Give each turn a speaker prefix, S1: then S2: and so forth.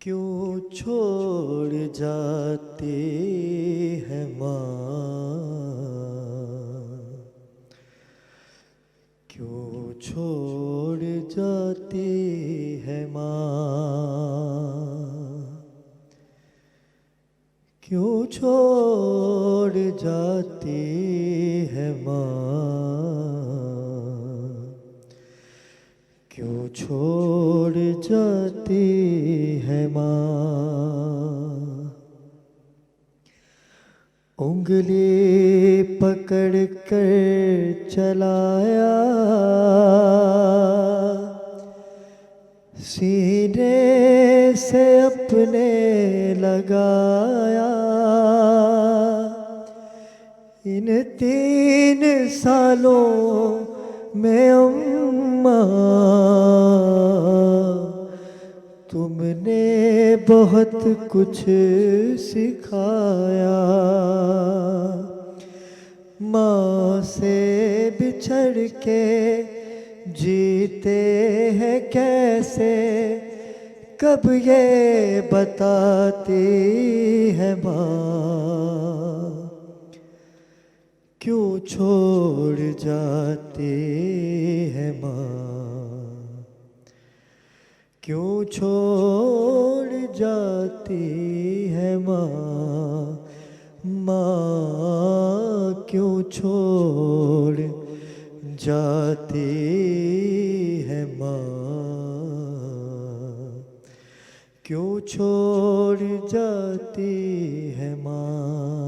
S1: क्यों छोड़ जाती है माँ, क्यों छोड़ जाती है माँ, क्यों छोड़ जाती है माँ, क्यों छोड़ जाती है माँ। उंगली पकड़ कर चलाया, सीने से अपने लगाया, इन 3 सालों में अम्मा तुमने बहुत कुछ सिखाया। माँ से बिछड़ के जीते हैं कैसे, कब ये बताती है माँ, क्यों छोड़ जाती है माँ, क्यों छोड़ जाती है माँ, माँ क्यों छोड़ जाती है माँ, क्यों छोड़ जाती है माँ।